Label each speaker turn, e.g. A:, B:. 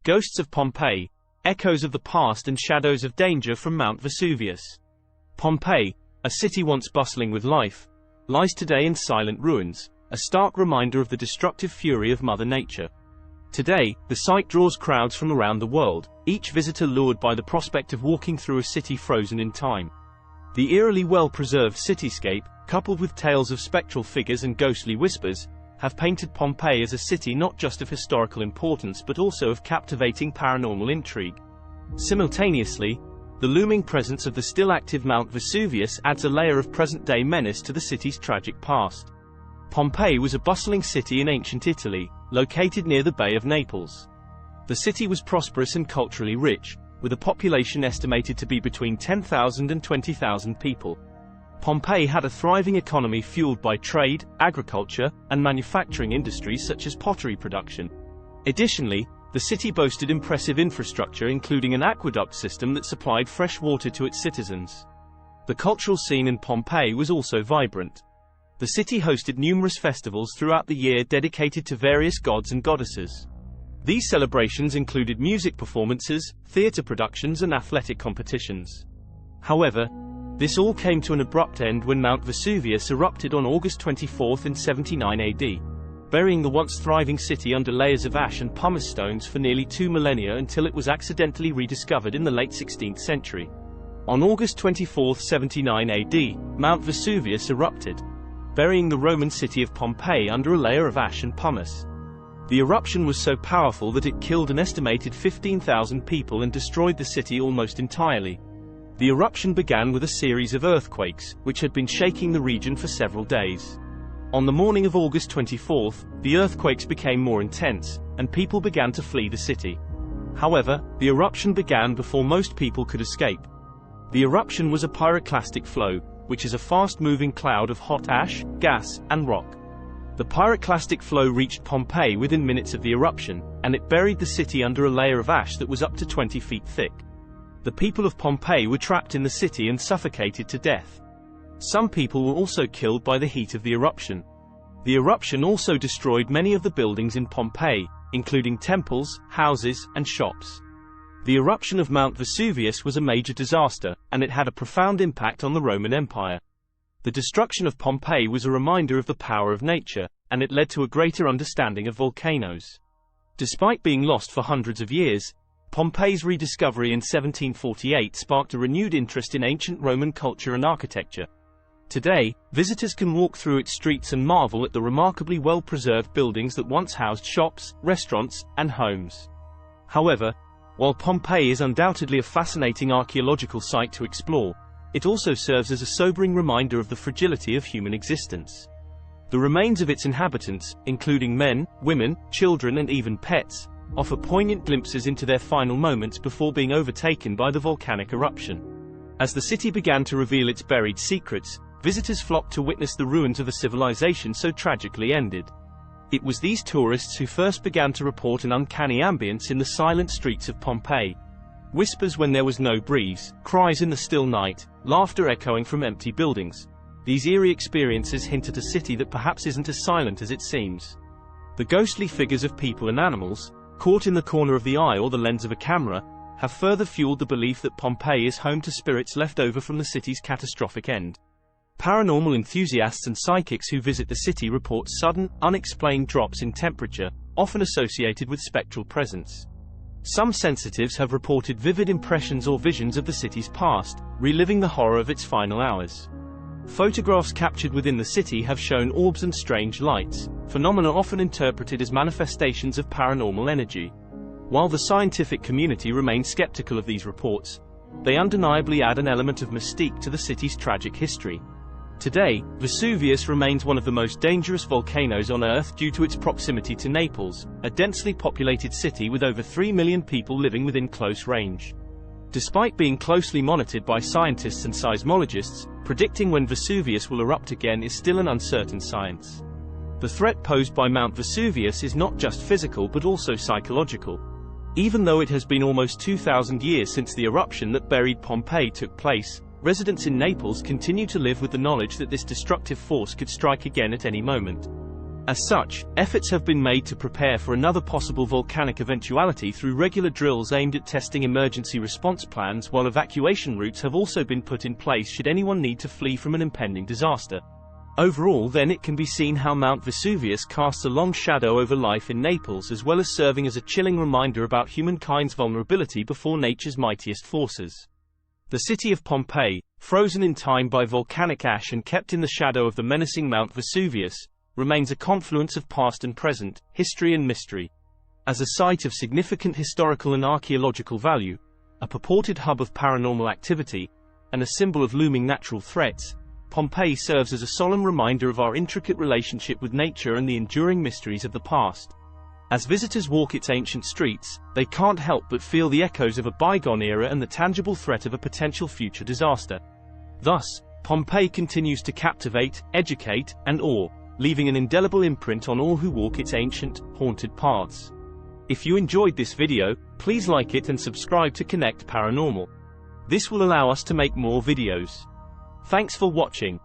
A: Ghosts of Pompeii, echoes of the past and shadows of danger from Mount Vesuvius. Pompeii, a city once bustling with life, lies today in silent ruins, a stark reminder of the destructive fury of Mother Nature. Today, the site draws crowds from around the world, each visitor lured by the prospect of walking through a city frozen in time. The eerily well-preserved cityscape, coupled with tales of spectral figures and ghostly whispers, have painted Pompeii as a city not just of historical importance but also of captivating paranormal intrigue. Simultaneously, the looming presence of the still-active Mount Vesuvius adds a layer of present-day menace to the city's tragic past. Pompeii was a bustling city in ancient Italy, located near the Bay of Naples. The city was prosperous and culturally rich, with a population estimated to be between 10,000 and 20,000 people. Pompeii had a thriving economy fueled by trade, agriculture, and manufacturing industries such as pottery production. Additionally, the city boasted impressive infrastructure including an aqueduct system that supplied fresh water to its citizens. The cultural scene in Pompeii was also vibrant. The city hosted numerous festivals throughout the year dedicated to various gods and goddesses. These celebrations included music performances, theater productions and athletic competitions. However, this all came to an abrupt end when Mount Vesuvius erupted on August 24 in 79 AD, burying the once thriving city under layers of ash and pumice stones for nearly 2 millennia until it was accidentally rediscovered in the late 16th century. On August 24, 79 AD, Mount Vesuvius erupted, burying the Roman city of Pompeii under a layer of ash and pumice. The eruption was so powerful that it killed an estimated 15,000 people and destroyed the city almost entirely. The eruption began with a series of earthquakes, which had been shaking the region for several days. On the morning of August 24, the earthquakes became more intense, and people began to flee the city. However, the eruption began before most people could escape. The eruption was a pyroclastic flow, which is a fast-moving cloud of hot ash, gas, and rock. The pyroclastic flow reached Pompeii within minutes of the eruption, and it buried the city under a layer of ash that was up to 20 feet thick. The people of Pompeii were trapped in the city and suffocated to death. Some people were also killed by the heat of the eruption. The eruption also destroyed many of the buildings in Pompeii, including temples, houses, and shops. The eruption of Mount Vesuvius was a major disaster, and it had a profound impact on the Roman Empire. The destruction of Pompeii was a reminder of the power of nature, and it led to a greater understanding of volcanoes. Despite being lost for hundreds of years, Pompeii's rediscovery in 1748 sparked a renewed interest in ancient Roman culture and architecture. Today, visitors can walk through its streets and marvel at the remarkably well-preserved buildings that once housed shops, restaurants, and homes. However, while Pompeii is undoubtedly a fascinating archaeological site to explore, it also serves as a sobering reminder of the fragility of human existence. The remains of its inhabitants, including men, women, children and even pets, offer poignant glimpses into their final moments before being overtaken by the volcanic eruption. As the city began to reveal its buried secrets, visitors flocked to witness the ruins of a civilization so tragically ended. It was these tourists who first began to report an uncanny ambience in the silent streets of Pompeii. Whispers when there was no breeze, cries in the still night, laughter echoing from empty buildings. These eerie experiences hint at a city that perhaps isn't as silent as it seems. The ghostly figures of people and animals, caught in the corner of the eye or the lens of a camera, have further fueled the belief that Pompeii is home to spirits left over from the city's catastrophic end. Paranormal enthusiasts and psychics who visit the city report sudden, unexplained drops in temperature, often associated with spectral presence. Some sensitives have reported vivid impressions or visions of the city's past, reliving the horror of its final hours. Photographs captured within the city have shown orbs and strange lights, phenomena often interpreted as manifestations of paranormal energy. While the scientific community remains skeptical of these reports, they undeniably add an element of mystique to the city's tragic history. Today, Vesuvius remains one of the most dangerous volcanoes on Earth due to its proximity to Naples, a densely populated city with over 3 million people living within close range. Despite being closely monitored by scientists and seismologists, predicting when Vesuvius will erupt again is still an uncertain science. The threat posed by Mount Vesuvius is not just physical but also psychological. Even though it has been almost 2,000 years since the eruption that buried Pompeii took place, residents in Naples continue to live with the knowledge that this destructive force could strike again at any moment. As such, efforts have been made to prepare for another possible volcanic eventuality through regular drills aimed at testing emergency response plans, while evacuation routes have also been put in place should anyone need to flee from an impending disaster. Overall, then, it can be seen how Mount Vesuvius casts a long shadow over life in Naples, as well as serving as a chilling reminder about humankind's vulnerability before nature's mightiest forces. The city of Pompeii, frozen in time by volcanic ash and kept in the shadow of the menacing Mount Vesuvius, remains a confluence of past and present, history and mystery. As a site of significant historical and archaeological value, a purported hub of paranormal activity, and a symbol of looming natural threats, Pompeii serves as a solemn reminder of our intricate relationship with nature and the enduring mysteries of the past. As visitors walk its ancient streets, they can't help but feel the echoes of a bygone era and the tangible threat of a potential future disaster. Thus, Pompeii continues to captivate, educate, and awe, leaving an indelible imprint on all who walk its ancient, haunted paths. If you enjoyed this video, please like it and subscribe to Connect Paranormal. This will allow us to make more videos. Thanks for watching.